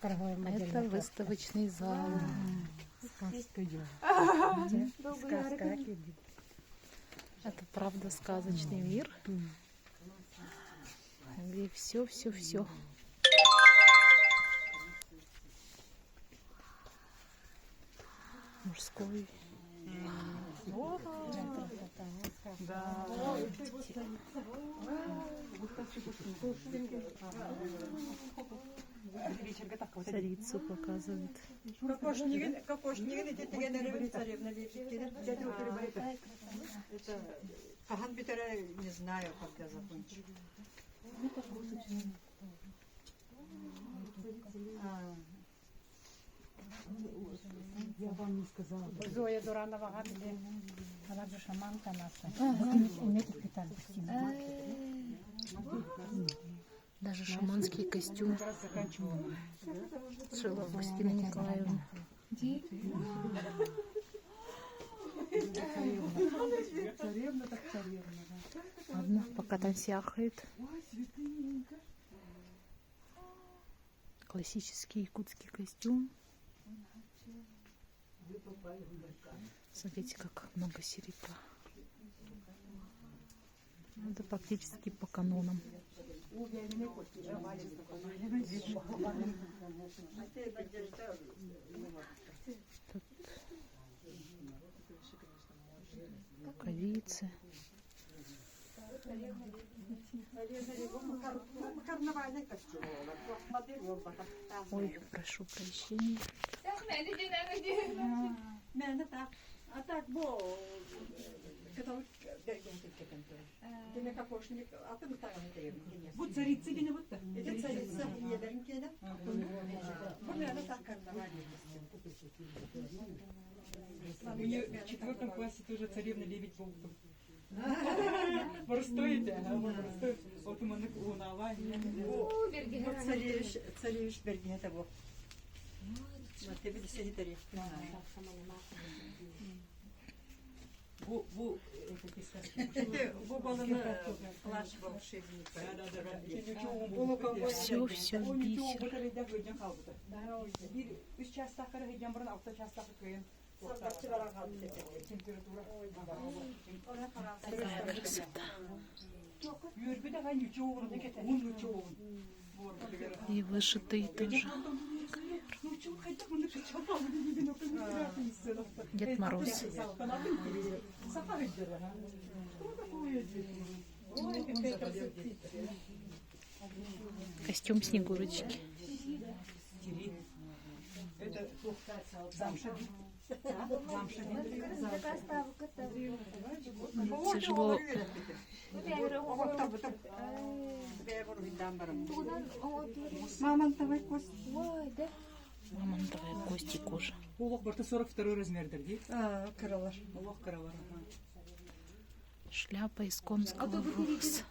Это выставочный зал. Это правда сказочный мир, где все. Мужской. Да. Царицу показывают. Не знаю, когда закончу. Я вам не сказала. Зоя Дуранова, она же шаманка наша. Даже шаманский костюм шила Августина Николаевна. Царевна так царевна. Ладно, пока там все ахают. Классический якутский костюм. Смотрите, как много серебра. Это практически по канонам. Тут рукавицы. Ой, прошу прощения. Bu царица yine bu da. Это царица Едаринкина. У нее в 4 классе тоже царевна 9 волков. Простоите, вот у меня лунала. Царевич Бергин это был. Вот ты видишь, сидит тари. Bu Bu balını flash волшебника. Все бисер. Bir 3 çastakları hediyen buranın 6 çastakı koyun. Температура. Такая красота. Yürü de ben yuçuğum ne getir? Un yuçuğum. И вышитый тоже. Дед Мороз. Костюм Снегурочки. Это замшевик. Тяжело. Мамонтовый кость. Мамонтовая кость и кожа. Улуq burada 42 размердер değil. Крылаш. Улуq karalar. Шляпа из конского волоса.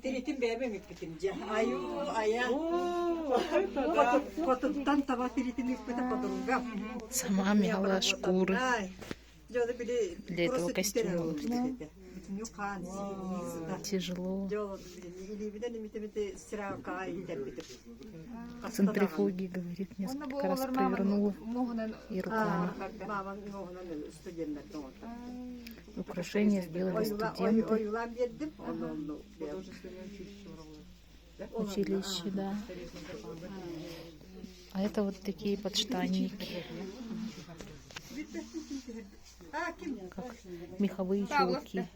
Теретим бәбем икпетим. Аю, ая. Потоптан таба теретим икпета подруга. Сама мяла шкуры для этого костюма. Тяжело. Центрифуги, говорит, несколько раз провернула и руками. Украшения сделали студенты. Училище, да. А это вот такие подштанники. Как меховые чулки.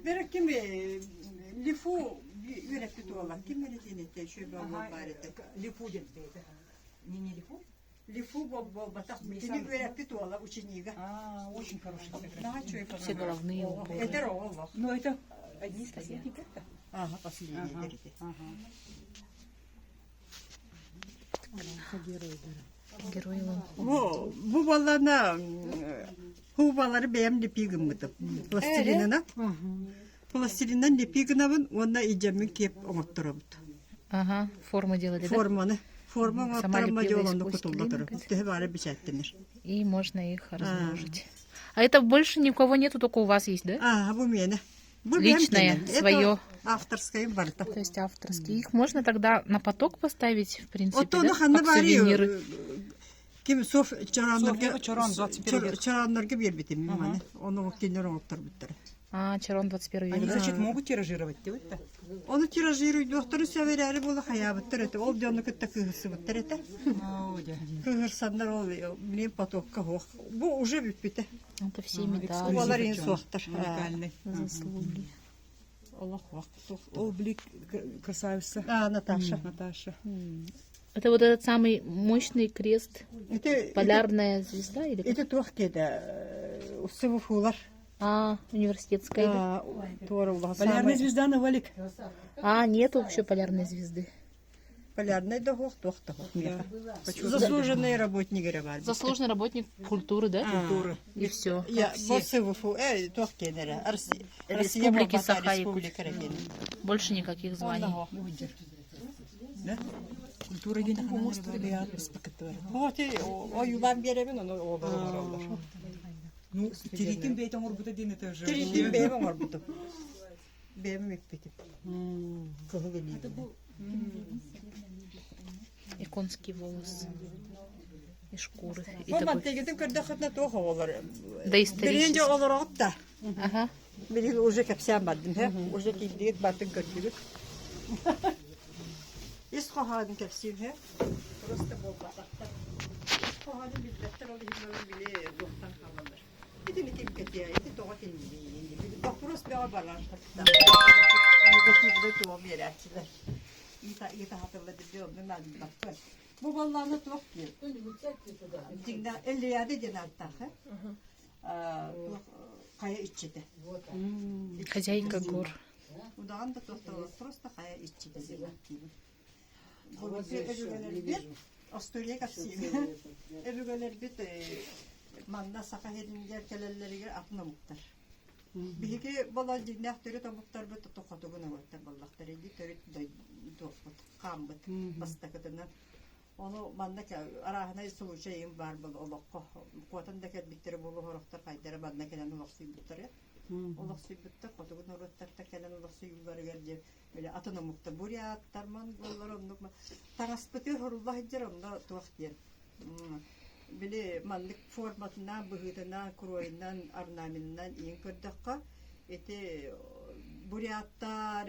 Берек kim lifu üretip olan kim ürettiğinde şöyle bir var etti. Lifu dedi. Не лифу? Lifu bol batak bitini üretip olan ученика. Очень хороший. Daha çok. Все головные уборы. Это ровно. Но это одни из последних. Ага, последний. Герои вам. Bu balana hubaları benim lipigim mıdı? Plastilinana. Plastilinden lipigimden onda iyicemin kep omattıramdı. Ага, форму делали, да? Formanı. Forma omattıramma лепила из yolunda пластилина, kutuldatırım. говорит. Te böyle bir çettinir. И можно их размножить. А это больше ни у кого нету, только у вас есть, да? Bu mene. Личное, свое. Авторское барта. То есть авторские. Их можно тогда на поток поставить, в принципе, Ото да? ну ханна Как бари. сувениры. Ким соф Софьяга Чоран 21 век. чараннарга бербитим мане. Оны кинер оңоктор биттер. А, Чарон 21 Они, век. значит, могут тиражировать, да? Оны тиражируй доктор сәверәре була хаябыттыр эте. Ол жонны кытта кыгысы биттер эте. Кыгырсандар ол билем потокка хох. Бу уже битпите. Это все медали, Олар ин соқтыр. Уникальный. заслуги. Аллах Ол блик красавица. Наташа. Наташа. Это вот этот самый мощный крест, Это полярная звезда или как? это тух кеде. Усывы фулар. А, университетская. Да? Полярная звезда на валик. А, нету еще полярной звезды. Полярный дохох тохта. Заслуженные работники бар. Заслуженный работник культуры, да? Культуры. И все. Я босывы фу. Тух кедере. Республики Саха-Якутия. Республика Регина. Больше никаких званий. Да? Культура генә ханар респектор. Вот и оюлан беремен оны олар. Ну, тиритин бейт оңор бута дин это же. Тиритин бейбен орбуту. Бейбен мекпетip. Кылы велиди. И конский волос. И шкуры. И Ол такой мантегетин көрдө хатна тох олар. Биринде доисторический. олар отта. Ага. Бирин уже кепсен бардым, he? Уже кийдик бардым көрдүк. Ис хахадын кепсем, he? Просто болбатакта. Хахадын билдеттер ол химнен биле доктан халалар. Итини ким кетия, ити тога келмейди. Вопрос бага барар. Негативде туа берәчилер. Ита хатırladı diyor, ben baktım. Bu ballarını çok ki. Dingda 57 dinar tahe. Kaya içinde. Хозяйка гор. Udan da tohtalar просто kaya içinde gibi. Bu öbürler bir Asturiya kapsayım. Öbürler bir manda saka hedin gerkelerleri atına muhtar. Bihi bala dinah törü tabuktar bir tokatı buna muhtar ballakları di törü dokut kambıt bastakıdan. Onu manda ki arahına soluçayım var bal olakko. Kuatan da ki bitir bulu horokta kaydere manda kelen olaksı bitir. Olaksı bitir kuatı norottar ta kelen olaksı yuvar geldi. Böyle atına muhtar buraya attarman gollar onluk ma. Taraspıtı horullah hiceramda tuaktiyen. Bile manlık formatından, bıhıtından, kroyundan, arnaminden iyi kördükka. Eti Buryatlar,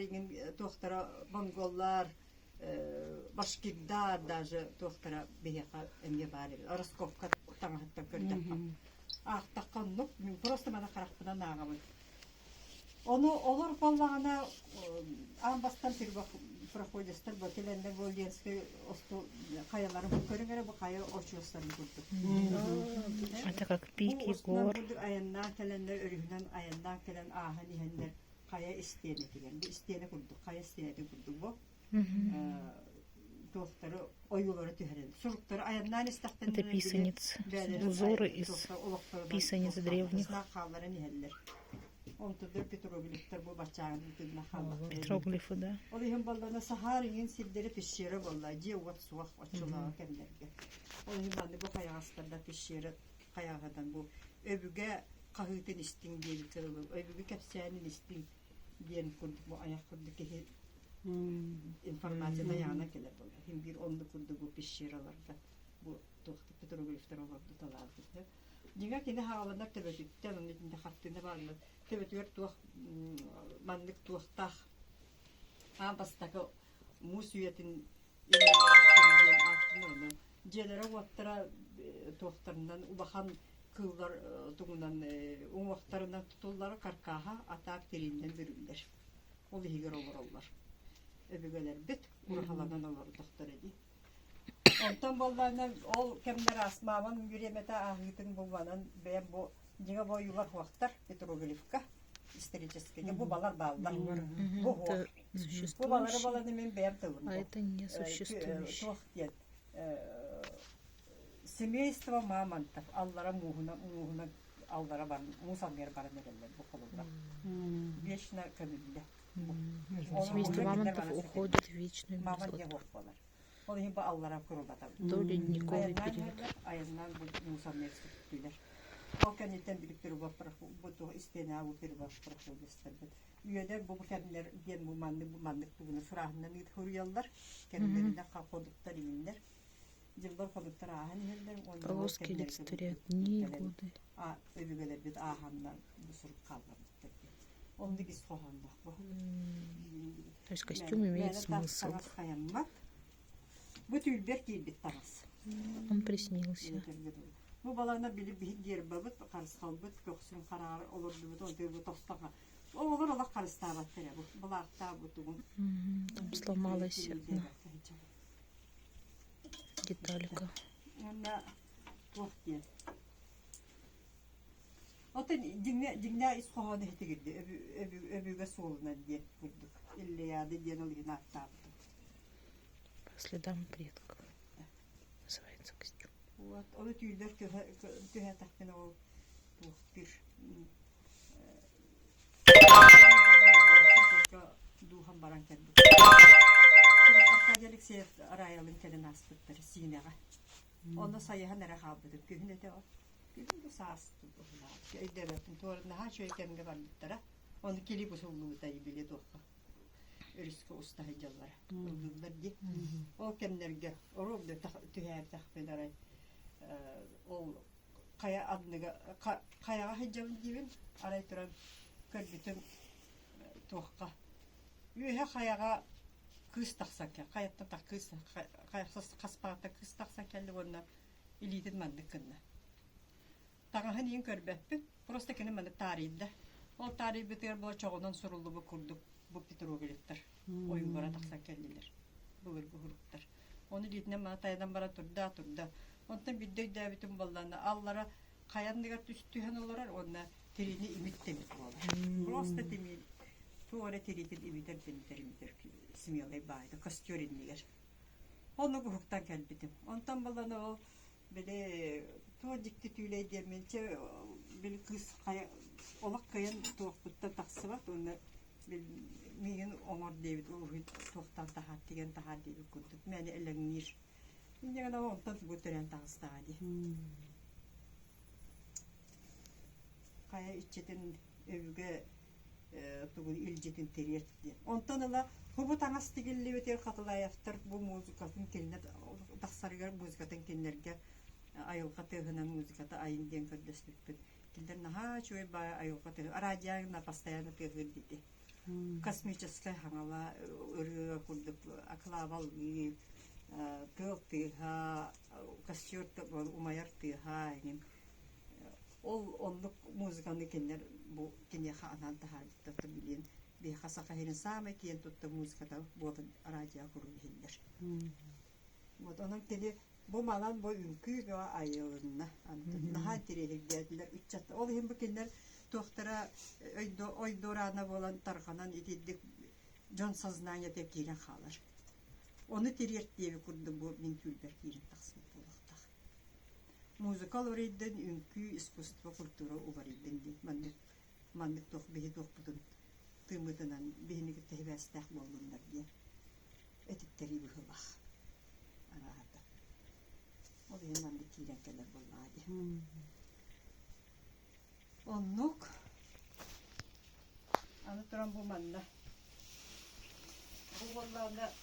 tohtara Mongollar, Başkirlar, даже tohtara biheka emye bari. Araskovka tanıhatta kördükka. Ahtakkan nuk, просто bana karakpına nağamı. Onu olur vallahi ambastan bir bak проходистер бакеленден Волденский осту каялары бу көрүнгөрө бу кая очуостарын көрдүк. Это как пики гор. Аяндан келендер өрүнөн аяндан келен ахан ихендер кая истене деген. Бу истене көрдүк, кая истене көрдүк бу. Достары оюлары төһөрөн. Суруктары аяндан истактан. Это писанец. Узоры из писанец древних. Он тудыр петроглифтер bu бачагын тудна халла. Петроглифы, да. Ол иһин баллана сахарыгын силдери пишшере болла. Же вот суак очула кемдерге. Ол иһин банды бу каягастарда пишшере каягадан бу өбүгө кагытын истин дейли кылып, өбүгө кепсенин истин диен курдук бу аяк курдук ки информация яна келе болду. Хим бир онду курдук бу пишшерелерде. Бу тохты петроглифтер оларды таларды. Диңа кине хааланар төбөтүттен онун ичинде хаттыны барлы. Төбөтүр туак мандык туактах. Амбастакы мусуятын илерден аттыны. Желере ваттара туактарынан убахан кылдар тугунан уңактарынан тутуллары каркаха атак тилинден бүрүлдер. Ол игер олороллар. Өбөгөлөр бит урахаланан олор доктор эди. Ondan ballarına ol kemler asmağın yürüyemete ahitın bulmanın ben bu diye bu yuvar vaktar petroglifka исторические bu balar ballar bu bu baları balanı men ben tavırım. А это не существующее. Семейство мамонтов Аллара muhuna Allara var Musamyer var neler bu kolunda. Вечно kömürde. Семейство мамонтов уходит в вечную мерзлоту. Onu bu Allah'a kuruladı. До ледниковый период. Ayından bu Musamyer tuttular. O kendinden birlikte bu istene bu bir başka projeler. üyeler bu kendiler diyen bu mandık bugünü sırahından gidip hürüyorlar. Kendilerine koduklar iminler. Cılbar koduklar ahan iminler. Полоски олицетворяют дни и годы. Öbürgeler bir ahandan bu sürüp kalmamıştır. Onda ki soğandak bu. То есть костюм имеет смысл. Bu tülber değil bir tanız. Он приснился. Bu balana bilip bir yer babıt, karısı kalbıt, köksün kararı olur bu bu tostağa. O olur Allah karısı tabat tere bu. Balakta bu tuğun. Там сломалась одна деталька. Onda bu diye. Oten dinle iskohane hete girdi. Öbüge soluna diye vurduk. İlle ya da diyen olayı nakta. По следам предков. Называется костюм. Вот, onu tüyler tühe takpine o bir duhan baran kendi. Şimdi Arkadiyalik seyir arayalım kendi nasipleri sinega. Onda sayıha nere habıdık. Gühüne de o. Gühüne de sağıstı bu. Devletin tuğrunda ha şöyle kendine varlıklara. Onu kili kusulluğu da iyi bile doğru. Örüskü usta heycalara. Öldürdüler diye. O kendilerine orada tühe takpine arayı. O kaya adını kaya hecavın gibi aray turan körbütün tohka. Yühe kayaga kız taksak ya, kayatta tak kız, kayasız kaspağıta kız taksak kelli onunla ilidin mandık kınna. Tağın yiyin körbütün, prosta kini mandık tarihinde. O tarihi biter bu çoğundan soruldu bu kurduk, bu pitrogelikler. Oyun bara taksak kelliler. Bu huruklar. Onu lidine mataydan bara turda. Ondan bir döyde bütün ballarına allara kayanlığa düştüğün olarak onlar terini imit demir olur. Prosta demir. Tuğra teritin imiter simyalay baydı. Kastıyor inliger. Onu bu hukuktan gelbidim. Ondan ballarına o böyle tuğra dikti tüyley diyemeyice bir kız olak kayan tuğukta taksı var. Onlar mihin onur David tuğuktan tahat diyen tahat diye kurduk. Yani elenir. Hindi ka naman ontan bu tören tangstadi. Kaya içetin övüge tuğun ilcetin teriyeti. Ontan ala bu tangastigilli ve ter katılayaftar bu müzikatın kendine taksarıgar müzikatın kendilerine ayolka tığınan müzikata ayın diyen kardeşliktir. Kendilerine ha şöyle bayağı ayolka tığınan aracağına pastayana tığır dedi. Kosmическая hangala örüyor kurduk aklaval tığıha kasıyor umayar tığha olluk müzikanı kendiler bu kendiye haanan taharlıkta bilin bir hasaka herin sağma kiyen tutta müzikata bu aracağı kurulhinler. Onun teli bu malan bu ünkü ve ayağına daha direli geldiler 3 çatı. Ol hem bu kendiler doktora oydorana olan tarhanan itidik John Saznanya tepkiyle kalır. Onu teriyet diye bir kurdu bu mintülber yerin taksın bulakta. Müzikal orayden ünkü iskustva kultura uvariden diye. Mandık toh bihi toh budun tığmıdınan bihini ki tehvestah bolunlar diye. Etitleri bir hılah. Arahada. O da hem mandık kirenkeler bolladı. Onluk anlatıran bu manda. Bu bollada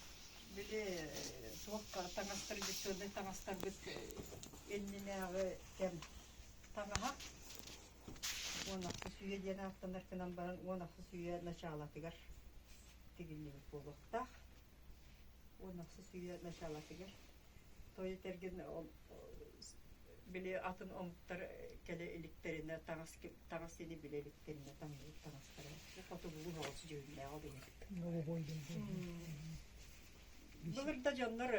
böyle soğuk tangastar geçiyordu, tangastar bit eline ve kem tangaha. Ona suya diye haftalar falan baran ona suya naşalatıgar. Tigilli bir bulukta. Ona suya naşalatıgar. Toy tergin bile atın omutlar kele iliklerine tangasını bile iliklerine tangaslara. Bu foto bu olsun cümle aldı. Burada canlar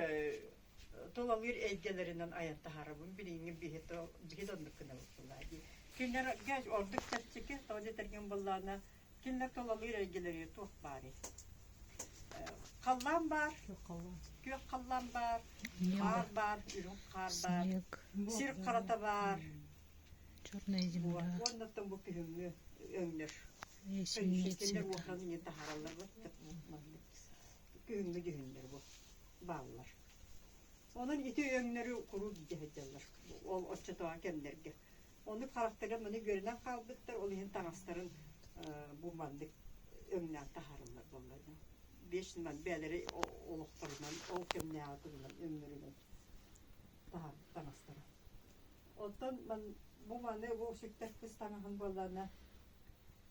dolalır elgelerinden ayatta harabın bilin bir onluk kınalıklar. Kimler geç olduk tepçiki toy tergin ballarına kimler dolalır elgeleri tuh bari. Kallan var. Gök kallan var. Kar var, ürün kar var. Sirk karata var. Черная земля. Ondan bu köyümlü önler. Ясенний Kimler цвет. bu hanım yedi haralar var. Köyümlü düğünler bu. Bağlar. Onun iti önleri kuru gidecekler. O çatağa kendilerine. Onu karakteri bunu görünen kaldıklar. Onun tanasların bu mandık öňnä taharlar bolady. 5 man beleri olukturman, o kömnä atırman ömründen. Tahar tanastara. Ondan man bu mane bu şükter kıstanahan bolana.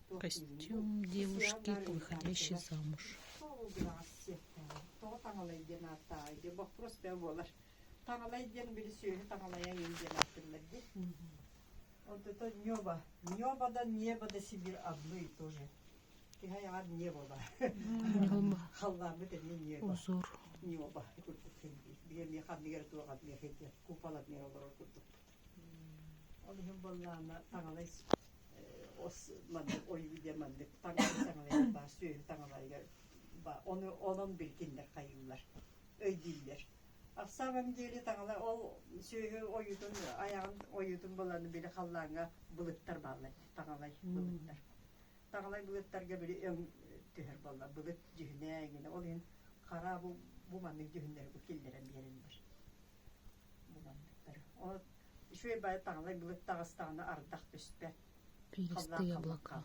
Костюм девушки, выходящей замуж. То таңалайден атайды. Бак просто болар. Таңалайден бiri söyle tаңалаян емден аттылар ди. Вот это небо. Небодан небода Сибирь одной тоже. Тихая небо. Небо, Халлабы да не небо. узор. Небо. Бир не хаднигер тугат не хете. Купалат не olur курдук. Onun bollarına tаңалай os mandık oy videmandık tаңалай ba söyle tаңалайga ba onu onun bilginler kayırlar. Öydiller. Akşam geri tаңалай ol söyle oyudun ayağın oyudun bolanı bile hallanga bulutlar bağlı tаңалай bulutlar. Tаңалай bulutlarga bile ön tüher bolla bulut cühne yine olun kara bu mandık cühünleri bu killere verilmiş. Bu mandıklar. O şöyle bay tаңалай bulut dağıstağına ardaq düştü. Перистые облака.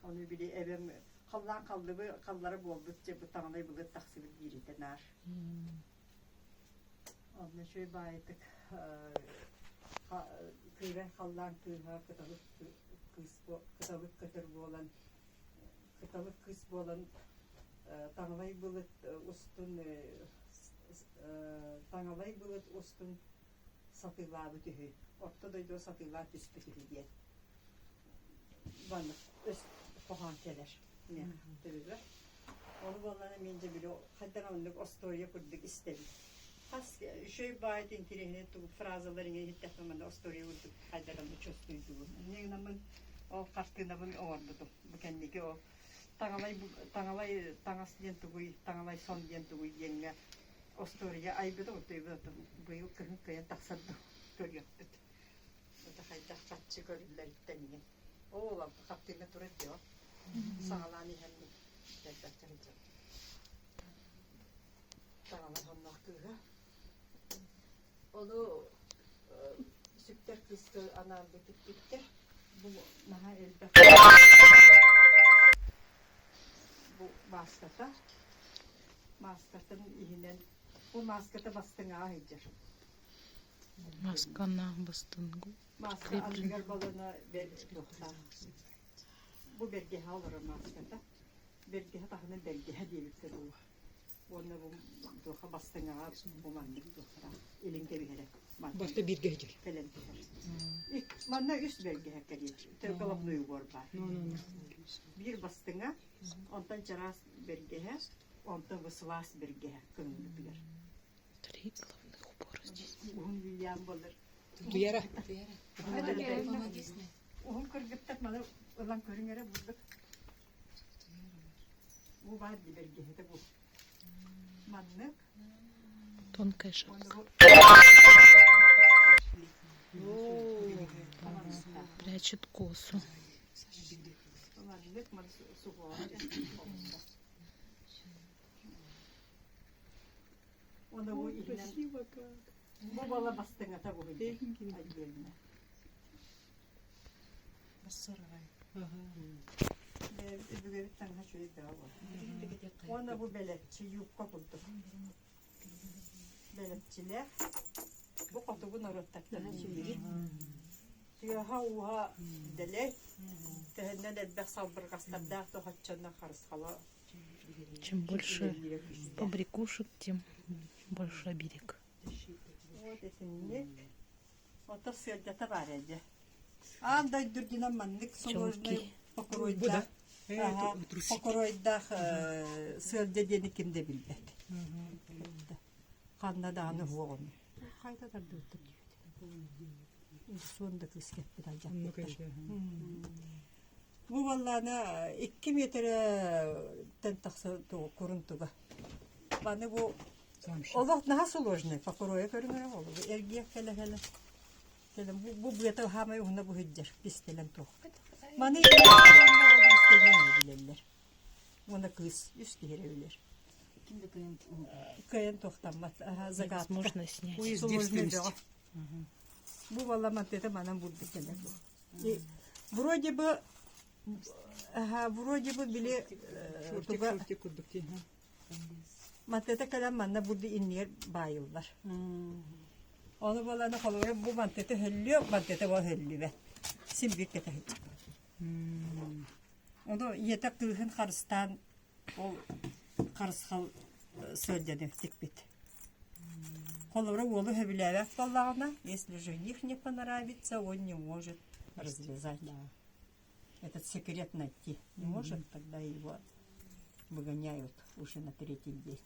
Onu bile evim kallan kaldı bu kalları boldukça bu tağlay bulut taksibir girdi nar. Ondan şöyle baytık kıyven kallan kıyha kıtalık kıtır bolan kıtalık kız bolan tağlay bulut ustun tağlay bulut ustun satılağı tühü. Ortada da satılağı tüspütü diye. Bana üst kohan keler. Ne dediler. Onu bana mince bile hatta onluk ostoriya kurduk istedim. Has şöyle baytın kirehine tu frazalarını hittemem ostoriya kurduk. Hatta onu çözdüydü. Ne zaman o kartına bunu ordudum. Bu kendiki o tağalay tağasyen tuğuy tağalay son diyen tuğuy yenge ostoriya aybıdı o tuğuy bu yıl kırın kıyan taksadı görüyordu. O da hatta kaççı görürler itteniyim. Oğlan kaptığına duruyor diyor. Sağlani hem de dertçe. Sağlan onlar kığı. Onu süper kıstı anam bitti. Bu naha elde. Bu maskata. Maskatın ihinen. Bu maskata bastığına ahidir. Маска на бастынгу. Maska andigar balına yoksa. Bu belgehe alırım maskata. Belgehe tahının belgehe diyebilirse bu. Onu bu doğa bastığına bu mandık doğa. Elinde bir yere. Başta bir gece. Falan diyor. Manna üst belgehe geliyor. Tevkalap nuyu var var. Bir bastığına ondan çaras belgehe. Ondan vısılas belgehe. Kınını bilir. Три главных убора здесь. Uğun William bulur. Duyara. Uğun kırgıttak bana olan körüngere bulduk. Bu vardı belgehe de bu. Manlık. Тонкая шерсть. Onu Прячет косу. Manlık man suğu. Onu bu ihlen. Bu bala bastığına da bu hücre. Hadi gelme. Öbürleri tanıha şöyle daha var. Ona bu beletçi yufka buldu. Beletçiler. Bu kutubu narottaklarına şöyle. Diyor ha dele. Tehenne de sabır kastabda da haççana karışkala. Чем больше побрякушек, тем больше берег. Вот это вот это var ya. Anda durgina manlık sonuçta pokoroyda. Pokoroyda sözde deni kimde bilmek. Kanada anı huon. Hayda da durduk. Sonunda kısket bir acayip. Bu vallahi 2 metre taksa kuruntuga. Bana bu Allah daha sложный, покроя görünür oldu. Ergiye hele. Bu buyata hamay ona bu hüccer pistelen tok. Bana istediler. Ona kız üstü verebilir. Kimde Kayan toktanmaz. Zagat. Можно снять. Уязвимость. Bu vallahi madde bana buldu gene bu. Вроде бы Вроде бы били Шортик, туга шортик курдук тий. мантета калам манна бурду иннер байылдар. Onu balana kalıyor bu mantete hölüyor, mantete var hölüyor. Simbik kete hiç. Onu yetek kılhın Kars'tan o Karskal söyledi tikbit. Колора волу хевлявят баллана, если жених не понравится, он не может развязать. Этот секрет найти не может, тогда его выгоняют уже на третий день.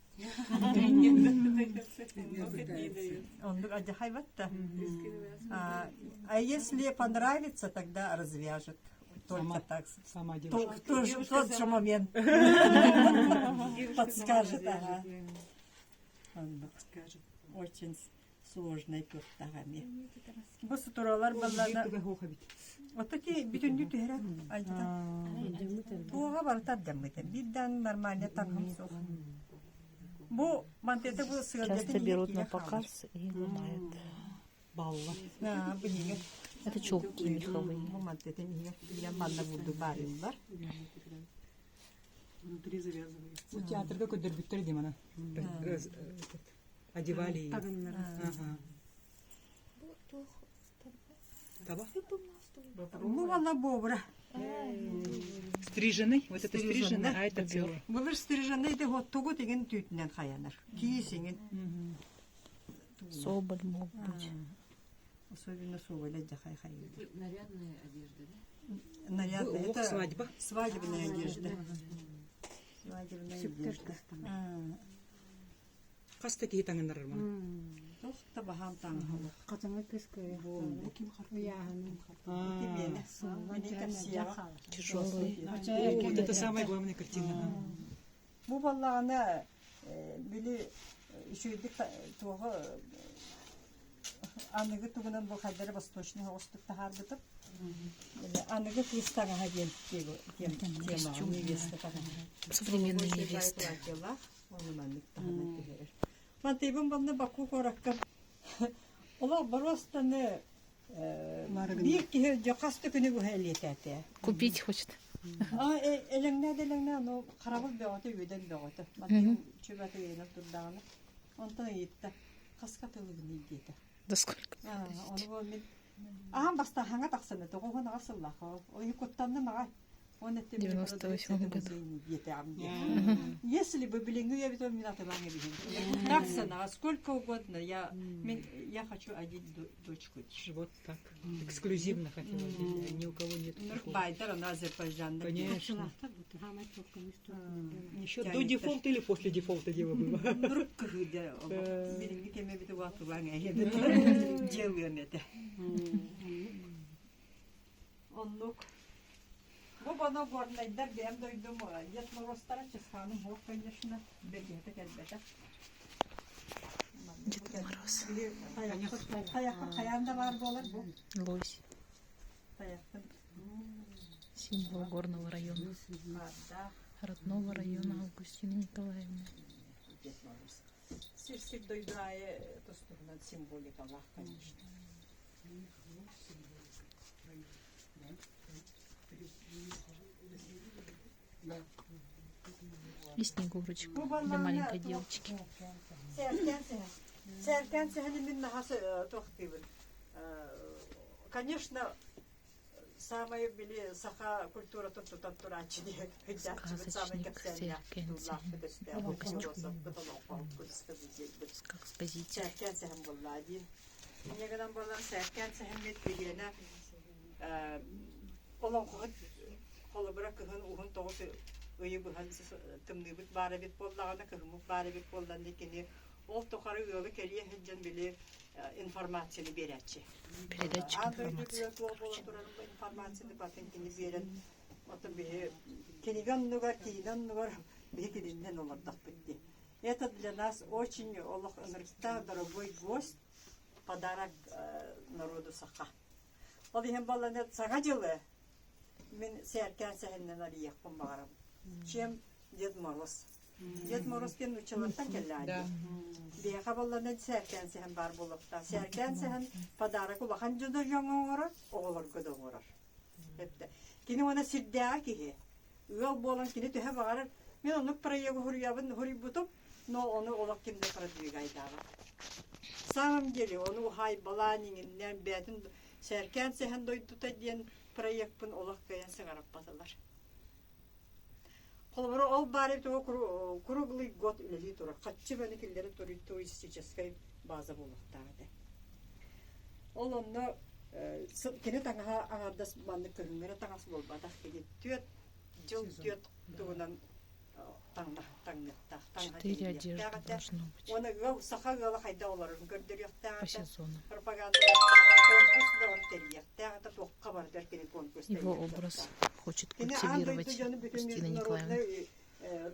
Он одягает-то. А если понравится, тогда развяжет. Только так. Сама В девушка. тот же момент подскажет. Ага. Он подскажет. Очень сложный пёртагами. Bu suturalar ballarına otaki bütün dütühere altta. Bu haber taddamıdı. Birden normalde tanım sok. Bu mantete bu sığırcatı Часто берут на показ и ломают. Балла. Ha, bu niye? Это чулки меховые. Bu mantete niye? Bir manna vurdu barıyorlar. Внутри завязывается. У театрда көдөрбүттөр дейм ана. Одевали ее. Ага. Таба? Bu valla bobra. Стриженный, вот это стриженный, а это целый. Булар стриженный хоттугу деген түйтүнөн хаянар. Кийисиңин. Соболь мог быть. Особенно соболя жахай хайы. Нарядная одежда, да? Нарядная. Ох, Это свадьба. свадебная одежда. Свадебная одежда. Каста киитаңындар мана. Тохта бахам таңхалы. Қатыңы кескөй. Уяханың. Кимени. Мени капсияга. Тяжелые. Вот это самая главная картина. Бу баллагана били шүйдик туга аныгы тугунан бу хаддары восточный хостук тахарбытып. Аныгы кыстага хаген тема невеста таган. Современные невесты. Мантебин баны баку коракка. Ола баростаны бир ки жакасты күнү бу хелетете. Купить хочет. Элеңнә, но карабыл бөгөтө өйдөн бөгөтө. Мантебин чөбөтө йөнөп турдаганы. Онтон йитте. Каска тылыгын ийдете. Да сколько? Оны бу мен баста ханга таксаны тогон асылла. Ой коттанны мага. Он это 98 году. Если бы были, ну я ведь меня тогда не видел. Таксана, сколько угодно. Я хочу одеть дочку. Вот так. Эксклюзивно хотела. Ни у кого нет. Нурбайдар, она Азербайджан. Конечно. Еще до дефолта или после дефолта дело было? Делаем это. Он лук. Bu bana görneyler benim duydum. Yetme rostara çıkanım o конечно begete elbette. Дед Мороз. Hayanda var dolar bu. Лось. Символ горного района. Родного района Августины Николаевны. Сирсик дойдая доступна символика Allah, конечно. И Снегурочка для маленькой девочки. Конечно, самая били саха культура тут турачи, Сказочник Серкенти. Его костюм. Как экспозиция. Негеден балан сәркән сәхмет дигәнә олан холобра кыгын угын тогы өйе быган тымны бит бары бит боллагана кыгымы бары бит болдан дикене ол тохары өйе келие хәҗән биле информацияны берәче. Передатчик информации. Информацияны патентini берен. Ото бе кениган нугар кидан нугар бекединден олардак битти. Это для нас очень Олах Энергста дорогой гость. Подарок народу Саха. Ол дигән баланы сага җылы. Мен сәркән сәһеннән алыйк булмагам. Чем Дед Мороз. Дед Мороз кен учылыкта келләде. Бия кабалларны сәркән сәһен бар булыкта. Сәркән сәһен подарок улахан җыды яңа ора, оглар көдө ора. Хәтта Kini ona sirdäge ki. Yol bolan kini töhe bağırır. Men onu paraya huruyabın huributum. No onu olak kimde para diye gaydava. Samam geliyor onu hay balaningin betin serken sehen doydu da diyen proyektun olak kayan sigarap basalar. Kolbara ol bari to kurugli got ileri tura. Kaççı beni killeri turu turistikçe baza buluktadı. Olonno kene tanga agardas bandı kırmere tangas bolbada kedi tüt tuğunan tanga 4 одежды должно быть. Оны гыл саха гыл хайда оларын көрдөрүктә. По сезону. Пропаганда конкурс да ортерьяктә та токка бар дәркене конкурс. Его образ хочет культивировать Кристина Николаевна.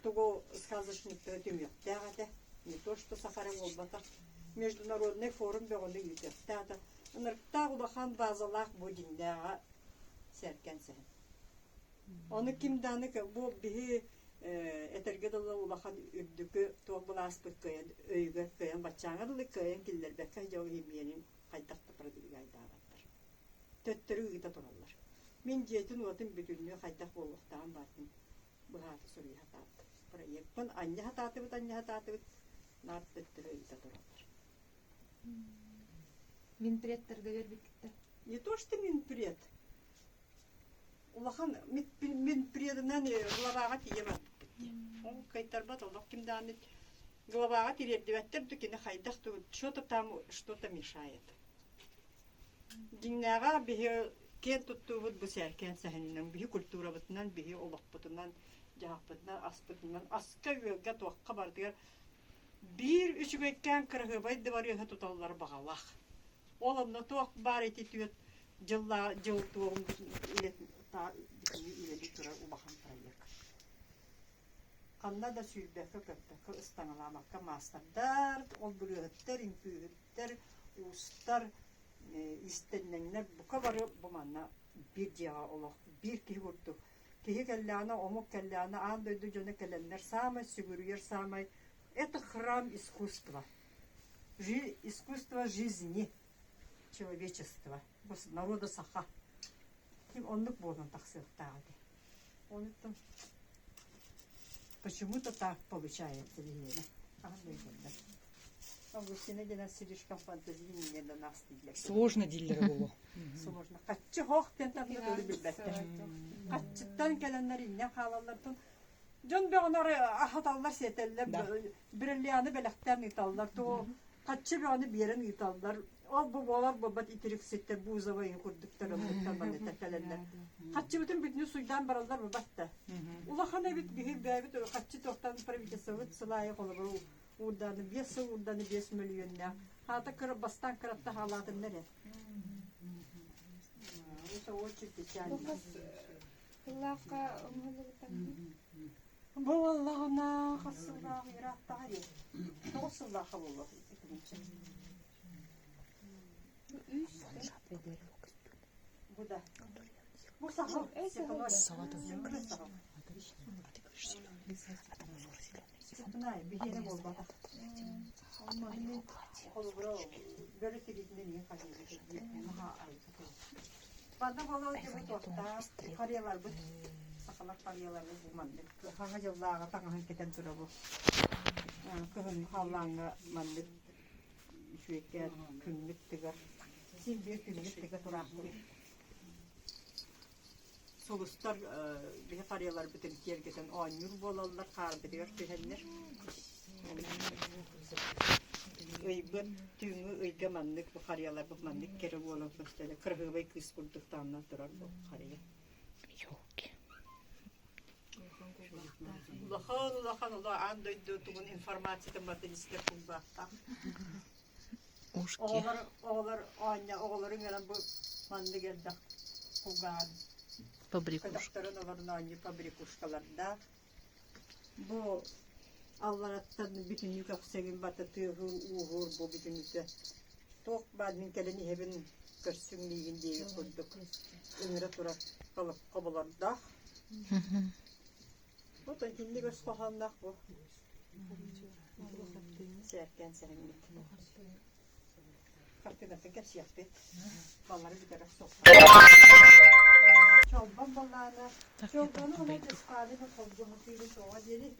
Того сказочник тремьяктә. Не то, что Сахара болбата. Международный форум бөгөндө үтәктә. Нырта улахан базалак бу диндәгә сәркәнсә. Оны кимданы бу бихи etergedalla ulahan ürdükü toğbulastık köyün, öygü köyün, batçağılı köyün killer bekka jağı himiyenin kaytakta pradili gaydağıdır. Töttürü gita turallar. Min jetin otun bütünlüğü kaytak bolluktan batın. Bu hatı soruyu hatattı. Proyektun anya hatatı bit, nar töttürü gita turallar. Минпредтерге бербекте. Не то, что минпред. Улахан минпредінен главаға тиемін. Он кайтарбат, олақ кімданы главаға тирердівәттер дүкені қайдақ что-то мешает. Диннаға бігі кен тұттуғыд бұл сәркен сәхінінен, бігі культура бұтынан, бігі олақ бұтынан, жағақ бұтынан, ас бұтынан, асқа өйге туаққа бардығар. Bir üçügekken kırığı baydı var ya tutallar bağalaq. Olamda tuaq var eti tüyet jıl tuğum ilet ta iledi turar ubahan proyek. Kanna da sülbeke köpeke ıstanalamakka mastardar, ol bürühütter, impühütter, ustar, istenenler bu kabarı bu manna bir ciha olaq, bir kihi vurdu. Kihi kellana, omuk kellana, andaydı jona kellenler samay, sügürüyer samay. Это храм искусства. Искусство жизни человечества. Народа саха. Ким онлук болон таксыктагы. Он там почему-то так получается линейно. Августина гена слишком фантазийный на нас дилер. Сложно дилер было. Сложно. Каччы хох тентап не билбетте. Каччыттан келенлер инне халаллардан Жон бөгөнөр ахаталлар сетеллер, биреллияны белектен италлар, то каччы бөгөнү берен италлар. Ол бу болар бабат итирик сеттер бузавайын курдуктар, оттан баны тәкәләннәр. Каччы бүтүн бүтүн суйдан баралдар бабатта. Улахана бит бигил бәбит каччы токтан правительство сылай колобу. Урданы 5 миллионна. Хата кырып бастан кырапта халатын нере. Это очень печально. Лака мулутан. Bu Allah'ına hasılla yarattı. Nasıl Allah? Bu da. Bu sahaf. Салатовый. Bir yere bol bak. Böyle kilitli niye kaçıyor? Bana balığı gibi tosta. Kariyeler bu. Sakalak kariyelerle bulmandı. Haha yıllarına tanıhan keten tura bu. Kıhın havlanga mandı. Şu eker künlük tıgar. Sil bir künlük tıgar turaklı. Solustar bir kariyeler bütün yergeten oynur bolallar. Kar biliyor tühenler. Öybün tüğünü öyge mandık. Bu kariyeler bu mandık. Kere bolan gösteri. Kırhı ve kız kulduktan durar bu kariye. Ёлки. Лахан, андойду тугун информацияты материалистер кулбакта. Ушки. Оğların gelen bu mandı geldi kugan. Побрякушка. Kadakların oğların anne fabrikuşkalarda. Bu Allah'tan bütün yük aksegin batı tühü uğur bu bütün yükte. Tok badmin keleni hebin körsünliğin diye kurduk. Ümre turak kalıp kabalarda. Bu da şimdi göz kohandak bu. Serken seninlik. Kartına tekrar siyah bet. Balları bir taraf sokak. Çolban ballarına. Так, я Çolbanı там ona подойду. дискалина колдума тыгы соға дели.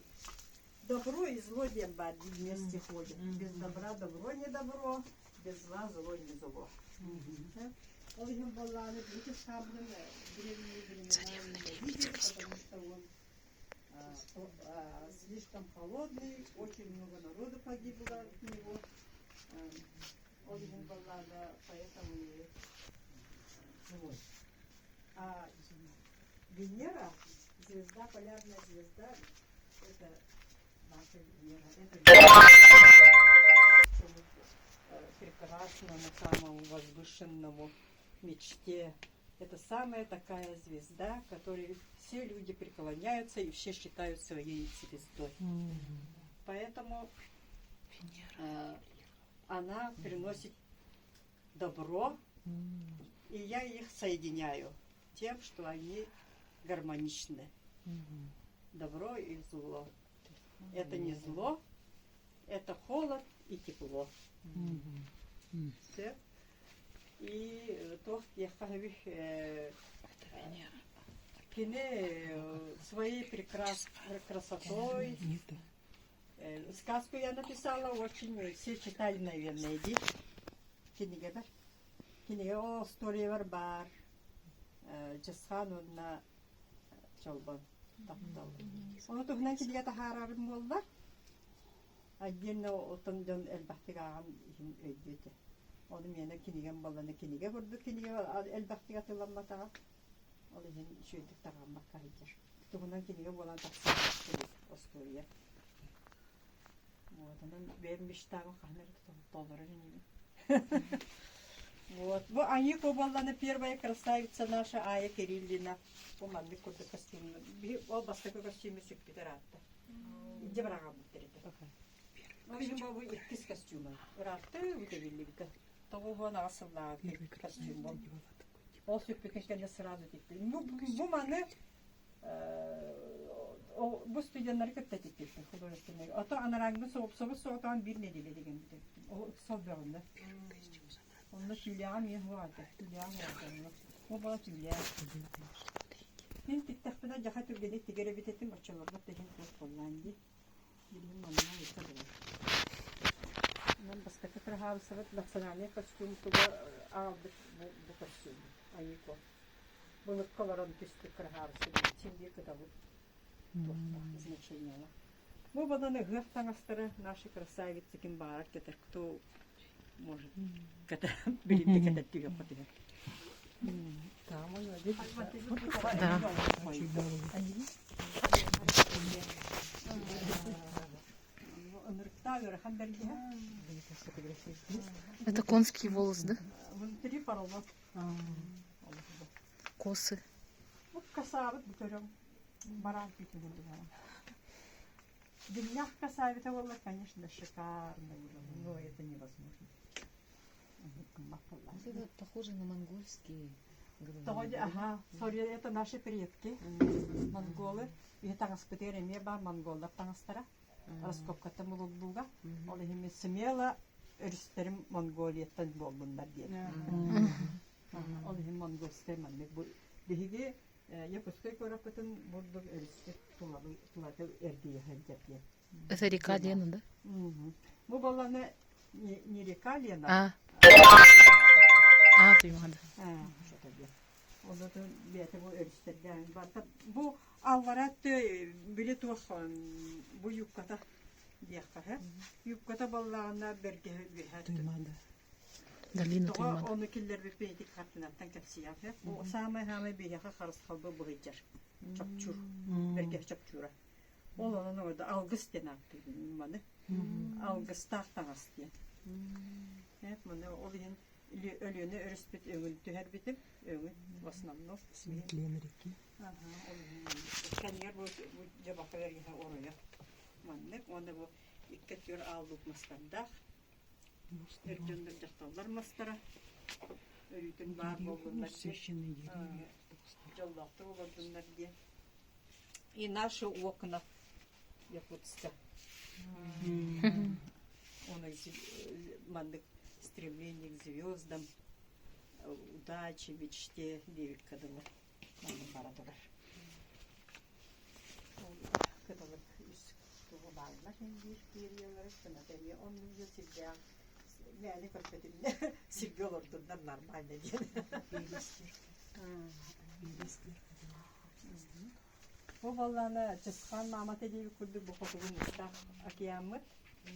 Добро и зло дем бар вместе ходят. Без добра добро не добро, без зла зло не зло. Ол ем балланы бүті сабрын древние Царевна лебедь костюм. потому что он слишком холодный, очень много народу погибло от него. Он ему баллада, поэтому и живой. А Венера, звезда, полярная звезда, это наша Венера. Это прекрасному, самому возвышенному мечте. Это самая такая звезда, которой все люди преклоняются и все считают своей звездой. Поэтому она приносит добро, и я их соединяю тем, что они гармоничны. Добро и зло. Это не зло, это холод и тепло. Все. И то я хочу своей красотой. Сказку я написала очень, все читали, наверное, иди. Кинеге о история бар. Жасхан онна чолбан таптал. Оны тугнан кинеге тахарарым болдар. Агенне отон жон элбахтигаган өйдөтө. Onu mene kinigen balana kinige vurdu kinige el baktiga tılanmatağa. Onu jen şöydük tağanmak kayıdır. Tuğundan kinige bolan taksın ostoya. Odanın vermiş tağı kahmer доллара не. Вот. Bu Anya Kobalana первая красавица наша Ая Кириллина. Поманны курды костюм. Ол басқа костюмы сеп питератты. Иде барага буттерите. Ну bizim bu ikis kostümü. Rattı utevillikte. Того насовла костюм. Ол сөппекешкенде сразу тикти. Bu mane bu stüdyenleri köpte tikti художественный. Ата анарагны соğup soğutan bir ne dili деген бите. O соберinde. Onda tüylüğe mi vardı? Tüylüğe vardı. O bana tüylüğe. Ben tiktakpına jaha tüylüğe tigere bitetim açılırdı. Tehin kurs kullandı. Bilmem anına yeterli. Ben başka bir havasıvat nasyonalne kostüm tuba aldık bu kostüm. Ayıko. Bunu koloran püstü kırhavası. Şimdi kadar значение. Мы badаны гыхтаңастары наши красавицы кимбарак кетер, кто может кетер билинде кетер түйе котер. Да. Это конский волос, да? Внутри паровоз. Косы. Вот красавец бутерем. Баран пить буду. Днях красавица была, конечно, шикарная уже, но это невозможно. Это похоже на монгольские говорили. Ага, это наши предки, монголы. И это распытали неба монголов тангастара. Раскопката мулубуга. Олехими смело ристерим Монголияттан болдундар диye. Олехим монгольская манник bu. Биги Якутской корапытын бурдук эриске тулады эрдие хәлдәпе. Это река Лена, да? Bu баланы не река Лена. Дүймәді. Onda da biyete bu eriştirgen var. Bu alvarat bile tuğan bu yukkata diyakka. Yukkata ballarına berge bir Duymadı. Долина Тоға дүймәді. оны келдер бір пейдік қартынаттан кәпсия. О самай бейяқа қарыс қалбы бұғыджар. Чапчур. Берге чапчура. Ол оның орда алғыс ден ақты. Алғыс тақтан асты. Ол ең ölüğünü örüspet öğüntü her bitip öğün basınamlı. Светлена реки. Kendiler bu cevaplar ya oraya. Manlık onda bu dikkat yor aldık mastanda. Erkenler cahtallar mastara. Örütün var bunlar diye. Callahta olur bunlar diye. И наши окна якутска. Он манlık стремление к звездам, удаче, мечте, девять кадылы. Mandık baradılar. Kıtalık üst tuğu bağlar. Hem bir yıllar üstüne deniyor. 10 yıl silgiye yani köşketinde silgi olurdu da normal ne diye. Bu vallahi Cıskan Mahmet Edi'yi kurdu bu kokuğun usta akiyamı.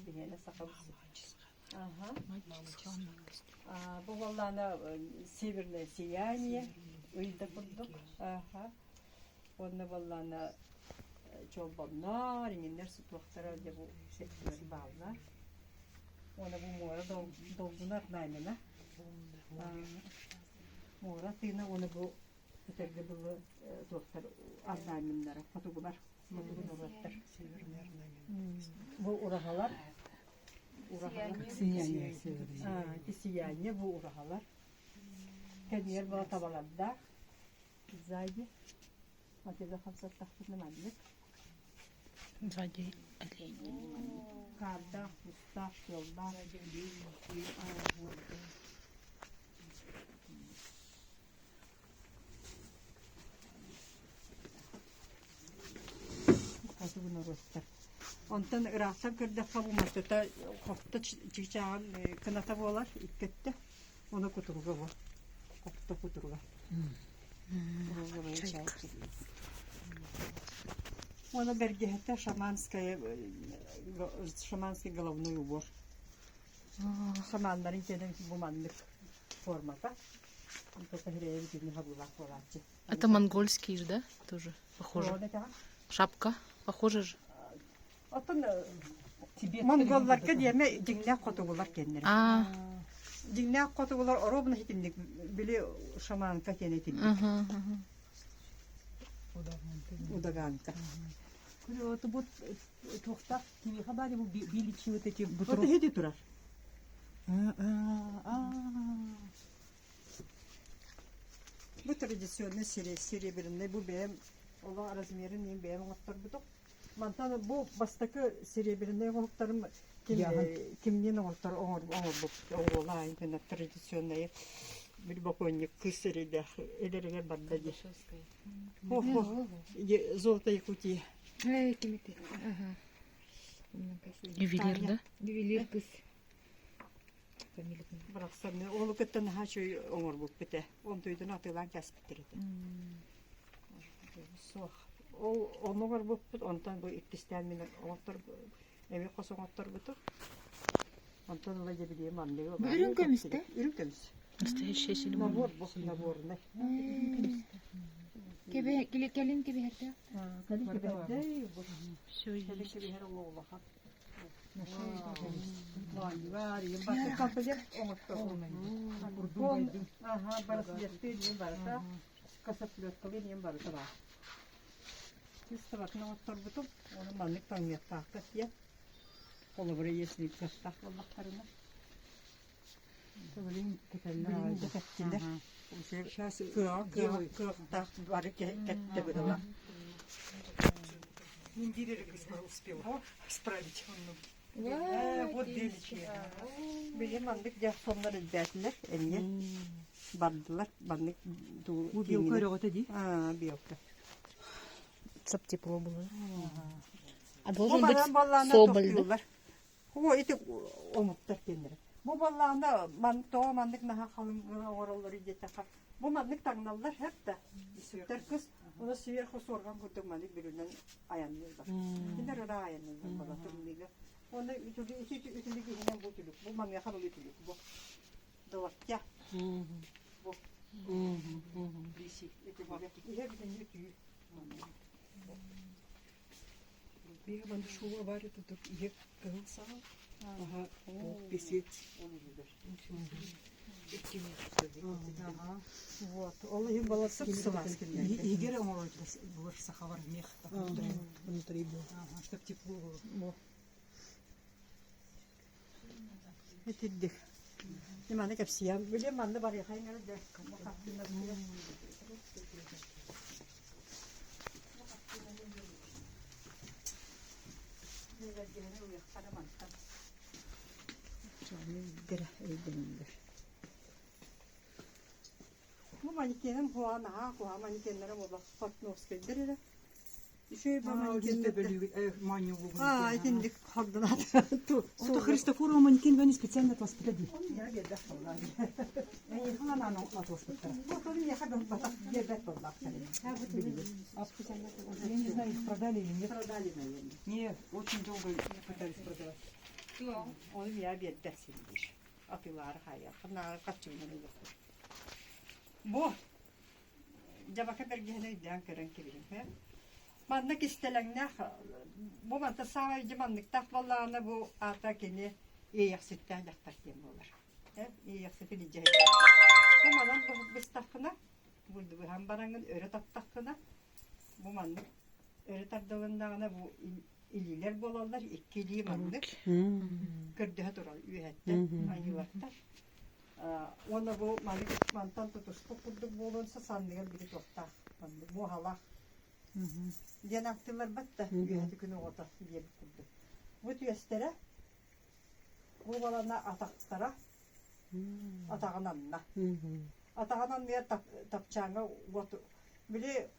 Diyene sakalım. Aha. Bu vallahi Severne Siyaniye uyda kurduk. Aha. Onu vallahi çobanlar, inginler sütlaktara diye bu sektörü bağlar. Onu bu mora doldular naymına. Mora tığına onu bu öterde bu doktor anlayminlere fotoğraflar fotoğraflar. Bu urahalar Siyaniye bu urahalar. Kediyer bu tabalarda. Zaydi. Matede hafsat tahtıны madde. Сзади олень. Karda, usta, yolda. Katı bunu röster. Ondan ıraqsan kırda kabu masada kokta çıkacağın kınata bolar ikkette. Onu kuturga bu. Kokta kuturga. Ona бергехте шаманский головной убор. Шаманların kendin bu manlık formada. Это греет не habula колачи. Это монгольский же, да? Тоже похоже. Шапка. Похоже же. Атын Монголларга дияме динне котугулар кендер. Динне котугулар оробна хитинник били шаманка кенетинник. Удаганка. Вот bu tohta kimi habari bu biliçi öteki bu Вот хеди турар. Bu традиционный серебряный bu benim olan размерин benim otlar bu. Mantan bu bastaki серебряный otlarım kimnin otlar olur bu olan yine традиционный bir bakonyik kısırıyla ellerine bandadı. Золото Якутии. Кимити. Ага. Ювелир, да? Ювелир кыз. Bıraksam ne oğlu kıttan ha şey olur bu bite. On duydun atılan kesbittirdi. O onu var bu ondan bu iktisden mi otur evi kosun otur bu. Ondan da bileyim anlıyor. Bu ürün kömüste? Ürün kömüs. Naстоящая сильвер. Nabor bu nabor ne? Келин кеби herdi. Все есть. Var ya bak kapıda otur. Aha barası yettiğin barasa kasaplık kalın barasa var. Üst tarafına otur butum. Onu manlık tanıyat tahtı ya. Onu buraya yesinip kastak Allah'larına. Tabii ketenler aldı kettiler. Kırak var kette böyle. Индира быстро успела справить. Вот деличи. Benim anlık ya sonları dertler eniye. Bandılar, bandık du. Bu bir yukarı öte değil. Bir yukarı. Чтоб тепло было. А должен быть соболь, да? O eti omutlar kendine. Bu ballağında doğu mandık naha kalın oraları yeter. Bu mandık tanrılar hep de süper kız. Onu siyer kusorgan kurduk mandık birinden ayanlıyorlar. Yine rada ayanlıyorlar bana tümlüğü. Onu ütülük yine bu ütülük. Bu mandığa kalı ütülük bu. Dolapya. Bu. Birisi ütülük. İhe bir tane ütülük. Bir ben şu var ya tutup ihe kılsa. Aha, писец. Вот, он им было собственно. Егер он был сахар мех внутри был, чтобы тепло было. Это дых. Не надо как все. Были манды барья, хай надо дых. Bu manikenim huana huwa manikenim ola Partnovskay'dır. Şöyle bir Aa, manikenim. işte böyle маню. Aa, şimdi kaldılar. Tu. Это Христофорова манекен, они специально от вас подали. Ya geldi Allah. Они хана от вас подали. Bu tabii yakın batak gebet olmak senin. Я не знаю, их продали или нет. Продали, наверное. Нет, очень долго пытались продавать. Onu ya bir dersindir. Atılar hayır. Bunlar kaçınları yok. Bu. Cabaka bergene diyen kırın kibiyim. Manlık istelenler. Bu mantı sadece manlıkta vallahi bu atakini iyi yaksıttan yaktak diyeyim olur. İyi yaksıtın iyice. Bu manın bu bistakına. Bu hem barangın öğret attakına. Bu manlık öğret ardığındağına bu ililer bolarlar. İkkiliği manlık. Kırdığa durar. Üyette. Ayıvarlar. Ona bu mantan tutuştu kurduk bolunsa sandığı biri tokta. Bu halak. Diyen aktılar batta. Üyeti günü orada diye kurduk. Bu tüyestere bu balana ataklara atağınanına. Atağınanlıya tapçağına bile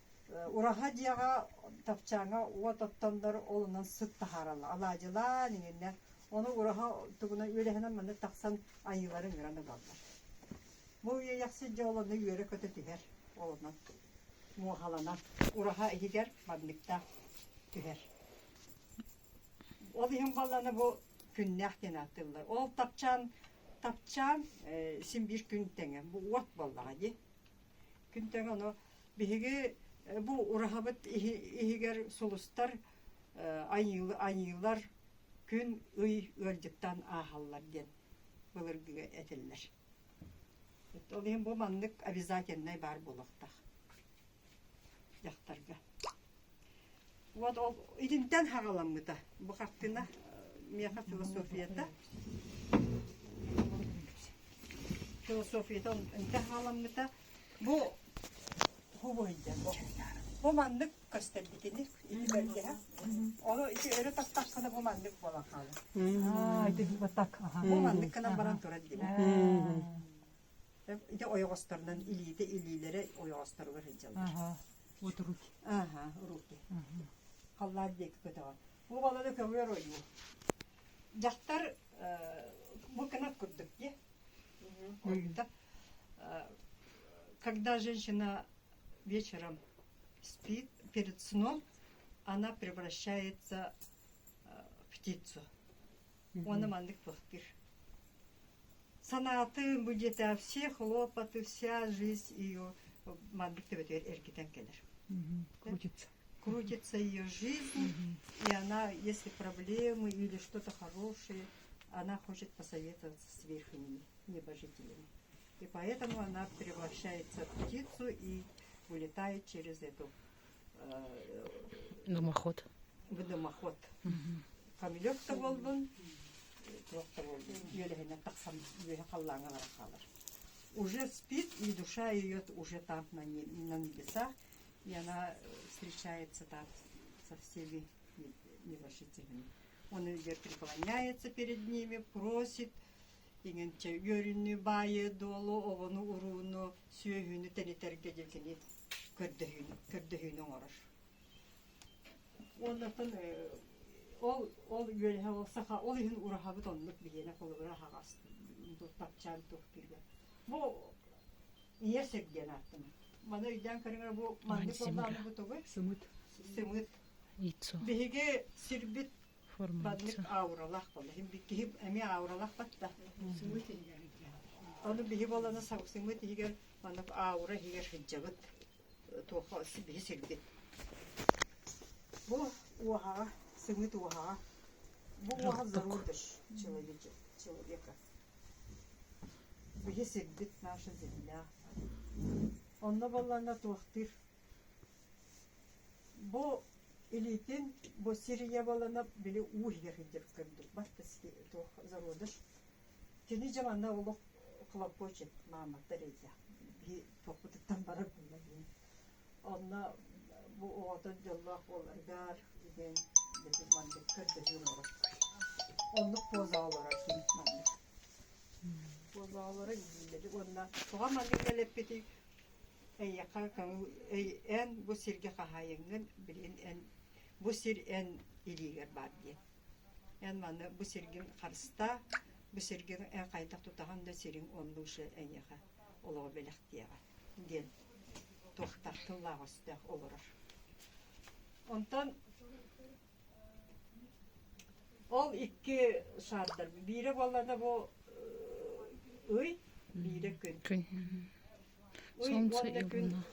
uraha diyağa tapçağına otattanlar olunan sıt taharalı. Alacılar ninginler. Onu uraha tuğuna üyelehenen bana taksan ayıların granı kallar. Bu yaksıca olanı yöre kötü tüher olunan. Muhalana uraha higer bandıkta tüher. Olayım balana bu künnah den attılar. Ol tapçan sim bir gün tenge. Bu ot ballağı. Gün tenge onu bihigi bu urahabıt higer solustar ayılar gün öldükten ahallar den. Bılırgı etiller. Olayım bu manlık abizakenay bar bulakta. Yaktarga. Вот ол идинтен хагаламыта. Бу хактына меха философията. Философията интен хагаламыта. Бу хубойда. Бу мандык көстөрдүкени илберге. Ону ити өрө тактаккана бу мандык бола калы. Это вот так. Бу мандык кана баран турат диле. Ити оёгостардан илилere оёгостарга хыжалар. Вот руки. Aha, ruki. Kallar diye kötü var. Bu balada kömür oynuyor. Jaktar bu kanat kurduk diye. Когда женщина вечером спит перед сном, она превращается в птицу. Он мандык пахтыр. Санаты будет, все хлопоты, вся жизнь ее мандык тебе эркитен келер. Крутится. Крутится ее жизнь, и она, если проблемы или что-то хорошее, она хочет посоветоваться с верхними небожителями. И поэтому она превращается в птицу и улетает через эту Дымоход. в дымоход. Камилёк-то болдун, трох-то болдун. Елегене таксам юhe каллаңа баракалар. Уже спит, и душа ее уже там на небесах, и она встречается там со всеми небожителями. Он идет, преклоняется перед ними, просит, игенче görünü bayı dolu oğunu uruğunu süyühünü teniterge delteni kördühünü orar. Ondan ol yöre ol saka ol ihun urahabı tonluk bir yene kolu urahagas tapçan tuhpirge. Bu niye sevgen attım? Bana üden karına bu mandık oldanı bu togu Сымыт. sımıt Яйцо. bihige sirbit Форма badlık яйца. avralak balı. Hem bikihip emi avralak batta. Onu bihi balana sımıt higer mandık avra higer hicabıt. Toha bihi sirbit. Bu uha sımıt uha. Bu uha zarurdur человека. Bihi sirbit naша земля. Onunla balana tohtır. Bu элитин, бо Сирия балана били уйгер хидер кырдык. Баттаски то зародыш. Тени жаманда улук кылапочет мама терезя. Би топутуктан барып булмагын. Онна бу ота жаллах оларгар деген деп мандык кырдыгын орап. Онну позалар ашын мандык. Позалары гилери онна. Туга мандык келеппети Эйяка кан эн бу сирге кахайыңын билин эн бу сир эн илигер бар ди. Эн маны бу сирген карыста бу сирген эн кайда тутаган да сирин ондушы эйяка олоо белек диега. Ден тохтартылла гостак олорор. Онтан ол икки шардар. Бире боллада бу ый, бире күн. Күн. Ой, Солнце онда и күн луна.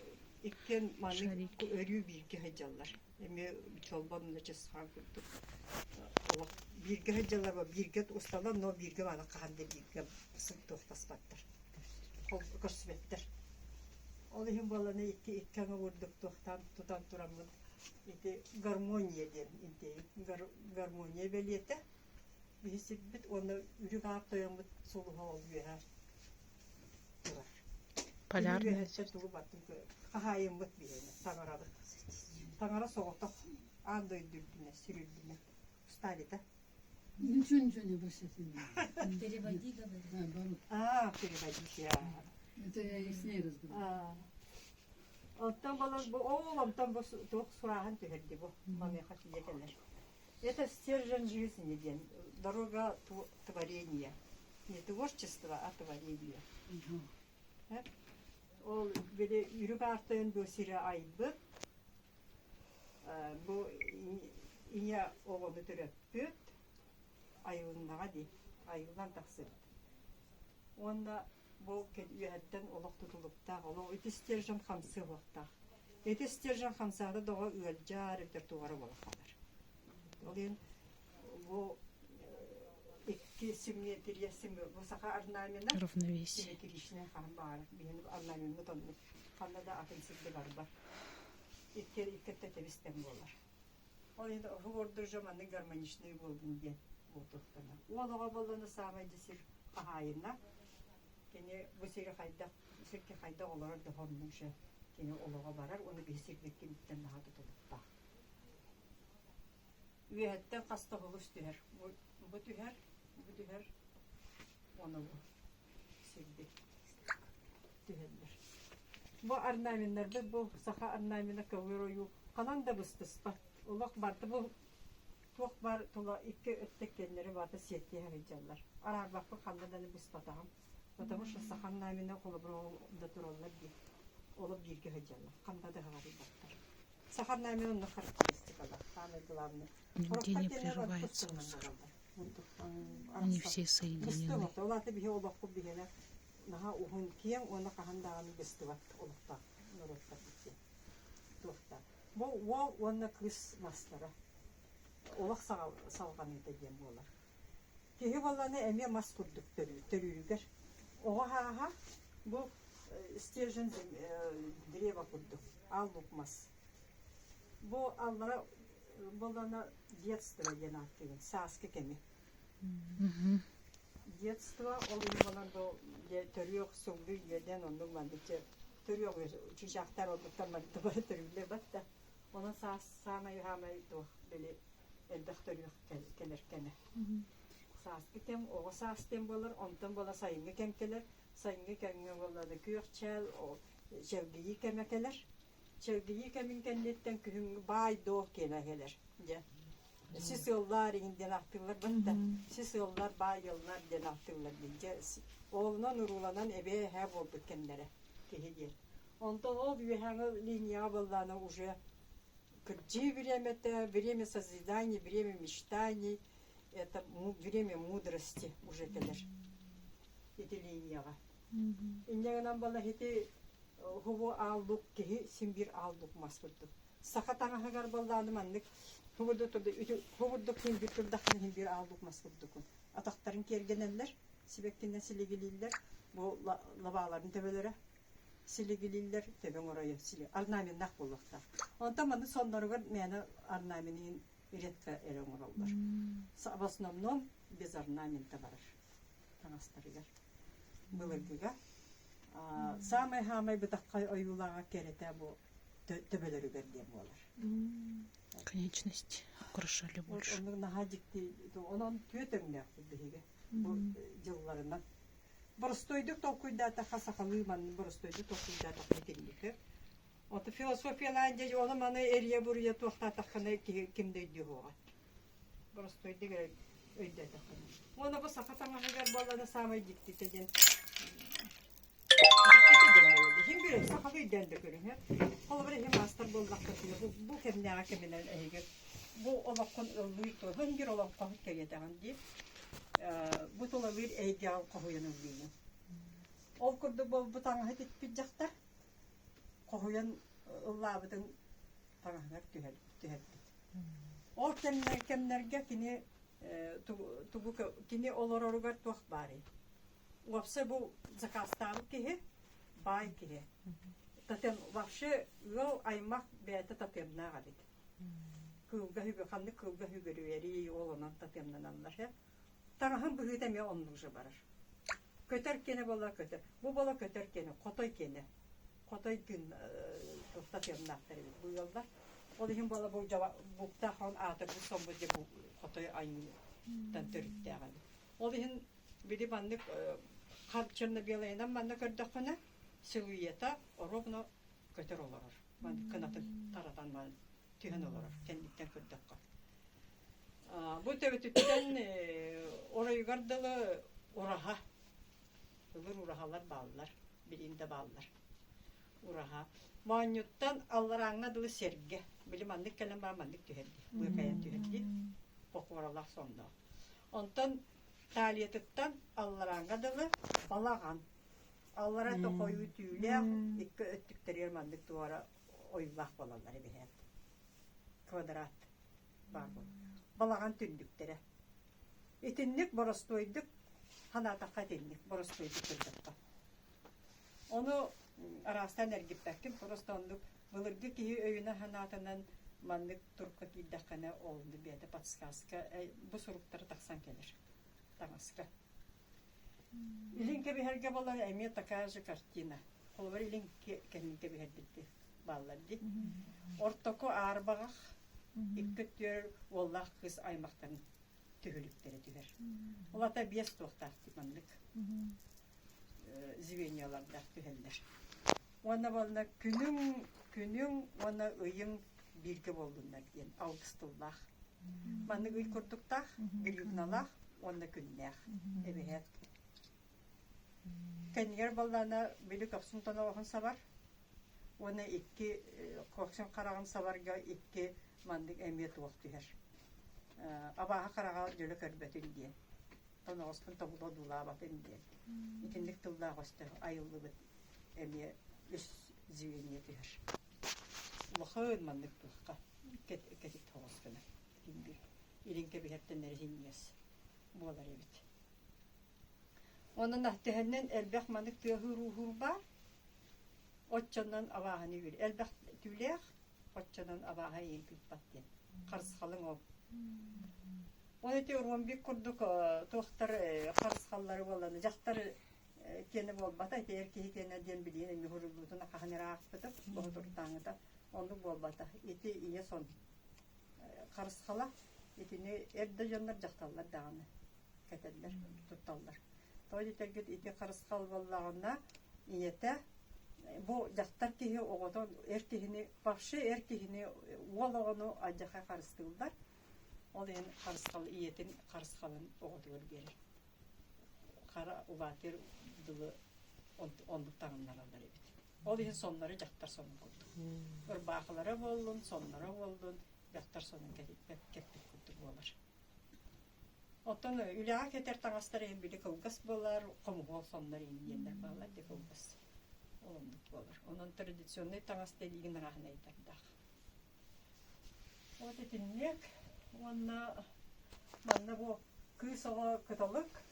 иккен маны Шарики. өрүү бирге хажаллар. Эми чолбонда чысхан күттүк. Олак бирге хажаллар ба бирге усталан, но бирге маны каханды бирге сып тохтаспаттар. Ол көрсөбеттер. Ол ихин баланы иккенге урдук тохтан тутан турамын. Ити гармония ден, ити гармония белете. Бисит бит оны үрүк ап тоямыт солуга ол бер. Полярный. Кахайым бут бирene, таңарады. Таңара соғыттық, андай дүрдіне, сүрілдіне. Ұсталида. Ничего не обращайте. Переводи, говорит. Переводить, я. Это я и с ней разговариваю. Оттан балан, оламтан тоқ сұрағын түйерді бұл. Маме хаты етелер. Это стержень жизни, ден. Дорога творения. Не творчество, а творение. Ол böyle yürük arttığın bu sıra ayıbı. Bu inya oğlu türüp ayılnağa di. Ayıldan taksır. Onda bu üyetten oluk tutulup da olu etisterjan hamsı olukta. Etisterjan hamsada doğa üyelcar bir tuğara oluk kalır. Olun bu iki simmetri simmi bu saka arnamına Равновесие. Симметричная харбар, биен арнамин мутон. Канада атенсизде бар бар. Иккетте тебистен болар. Ол енді хугордур жаманы гармоничный болдун ден болтуктана. Олага болданы самайды сир кахайына. Кене бу сири кайда, сирке кайда олар да хоннуше. Кене олага барар, оны бесирдекке биттен daha tutulupta. Üyetten kasta huluş tüher. Bu tüher onu bu. Sildi. Tüherler. Bu arnaminler bu saha arnamina kavuroyu kalan da bıstıspa. Olak bardı bu çok bar tola iki öttekkenleri vardı siyetliye havacalar. Arar bak bu kandadan bıspatağım. Потому что saha arnamina kolabro da turollar diye. Olup birge havacalar. Kandada havari baktar. Saha arnamina onun karakteristikalar. Tane главное. Нигде не прерывается музыка. Они все соединены. Олаты бихе олоққу бихене наха ухун киен оны қахандағаны бестіват олықта. Нұротта бітсе. Тоқта. Бұл оны кыз мастары. Олақ салған етеден болар. Кеге баланы әме мас күрдік төрігер. Оға хаға бұл стержен древа күрдік. Аллық мас. Бұл аллара баланы детство ден аттығын. Саскы кеме. Детство, ол баланды төріоқ соңды еден оның мәндікте төріоқ чүшақтар олдықтан мәндікті бары төрілі бәтті. Оның самай ғамай тоқ білі әлдіқ төріоқ келер кәне. Саскы кем, оғы састен болар, онтан бола сайынғы кем келер. Сайынғы кемге болады күйіқ чәл, чәлгейі кеме келер. Чәлгейі кемін кәнеттен күхінгі бай доқ келе келер. Siz yollar inden aktırlar bunda. Siz yollar bay yollar den aktırlar deyince oğluna nurulanan ebe hep oldu kendilere. Kehediye. Ondan o büyüğünü linya ballarına уже время созидания, время мечтаний, это время мудрости уже келер. Эти линияға. Индеген бала хети хубу алдық кеhi симбир алдық маскурдuk. Сақатаңа хагар балланы мандык. Хубурдuk him bir turdakhını him bir aldık maskurdukun. Ataqtarın kergenenler, sibekkinden siligililler, bu lavaların tebeleri, siligililler, teben oraya silig. Arnamin nak bullukta. Ondan bana sonları var, meni arnaminin üretka eren orallar. В основном без орнамента барар. Танастарыгар. Былыргыга. Самай хамай бытаққай оюлаға керете бұл төбелерігер дем болар. Конечности украшали больше. Onun naha dikti, onun tüyetönler bihiga. Bu yıllarından Боростойдук толкуйдата хасахалы ман боростойдук толкуйдата хетинникер. Оты философиялан же оны маны эрия бурия туактатаханы кимдейди хуга. Боростойдук өйдәтаханы. Оны бу сахатаңагар баланы самай дикти теген. Хим бир сахалы дәнде көрүн. Ол бир хим мастер болдакта бу кемнәгә кеменен әйге. Бу олаккын өлүйтө хангир олакка кегетәгән ди. Бу тола бир әйге кохуяның бини. Ол күрдү бу таңа хетит пиджакта. Кохуян ыллабыдын таңагар түһәт. Ол кемнәргә кини тугу кини олороругар туак бари. Вообще бу закастал киһи бай киһи. Татем вообще ел аймак бәте татемна гадит. Күгә хүгә ханны күгә хүгә рүери олонан татемнан анлаша. Таңаһын бүһүтә ме оннугы барар. Көтөр кене бала көтөр. Бу бала көтөр кене, котой кене. Котой күн татемна тәрбит. Бу ялда ол һәм бала бу жава букта хан аты бу сомбу ди бу котой айны тантөрттәгән. Ол һәм биди банны Харчырны белайнан манна көрдөккөне силуета ровно көтөр олорор. Ман кынатын таратан ман түйен олорор. Кендиктен көрдөккө. Бу төбөтүттен оройгардылы ураха. Булар урахалар баллар, билинде баллар. Ураха. Манюттан аллараңа дылы серге. Билим андык келен бар мандык түйенди. Бу каян түйенди. Покоралар сонда. Онтан Талиятыттан аллараңа дылы балаган. Аллара токою түйле, икки өттүктер мандык туара ойлах балалары бехет. Квадрат бар бу. Балаган түндүктере. Итинник боростойдук, ханатакка тинник боростойдук көрдөккө. Ону арастан эргиппеккин боростойдук былыргы кии өйүнө ханатынан мандык турка кийдаккана олду беде подсказка. Бу суруктары таксан келер. Тамаска. Илинке бихерге бала эме такая же картина. Холбар илинке кенинке бихердитти балларди. Ортоко арбагах иккеттер воллах кыз аймактан төгөлүктери түгер. Олата бес токтар типмандык. Звеньяларда түгелдер. Онда бална күнүң ona ыйың бирге болдундар ден. Августуллах. Маны ый курдуктах, гүлүгналах onda күннәх. Эбеһәт. Кәнигәр балларына билек аксунтан алган сабар. Оны икки коксын караган сабарга икки мандык әмият вакыт Абаха карага җөле көрбәтен ди. Таны астын табыла дула батен ди. Икенлек тылда гасты айылды бит. Әмие үс зивене тиһәр. Лохын мандык тукка. Кетик таваскына. Димбир. Илинке бихәттен нәрҗиннәс. Болар бит. Onun ahtihenden elbaq manık tühür бар. Otçandan avahını bir. Elbaq tüleq, otçandan avaha yenküt battı. Qarsxalın ol. Onu teorman bir kurduk toxtar qarsxalları bolanı. Jaqtar kene bolbata erkeği kene den biliyene mühürlüdüne qahanira aqtıp, boğdurtağıda onu bolbata. Eti iye son. Qarsxala etini erde janlar jaqtallar dağını. Ketediler, tuttallar. Toydu tergit iti qarsxal bollağına iyete bu jaqtar kehi oğodon erkehini, baxşı erkehini olağını ajaqa qarstıllar. Ol en qarsxal iyetin qarsxalın oğodur berir. Qara ubatir dılı onduk tağınlar alır ebit. Ol en sonları jaqtar sonun kulduk. Bir bağılara boldun, sonlara boldun, jaqtar sonun kettik kulduk bolar. Otan ülağa keter tağastara en bile kılgıs bolar, komuğol sonları iniyenler bağlar de kılgıs. Olumluk bolar. Onun tradisyonel tağas dediğin rahane ederdik. O detinlik, manna bu kıysalı kıtalık,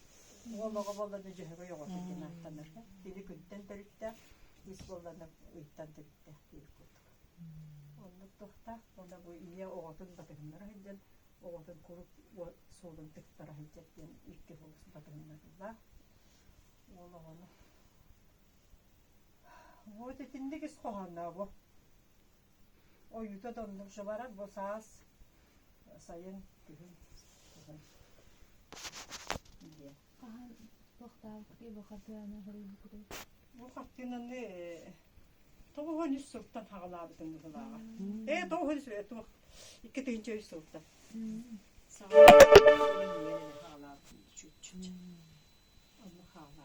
olağa bolladı cehre yok edin ahtanır. Dili günden terütte, biz bollanıp uyuttan terütte dili kurduk. Onluk tohta, onda bu iliye oğatın batırınlara hedden, oğatın kurup solun tıktara hedden, ilk kefolası batırınlara. Olağını. Bu detinlik iskoğanna bu. O yuta donduk şubarak bu saas sayın tühün. Bu hakkında ne? Toğun yüz sultan hağalabıdın bu kulağa. Toğun yüz sultan. İki tünce yüz sultan. Sağ ol.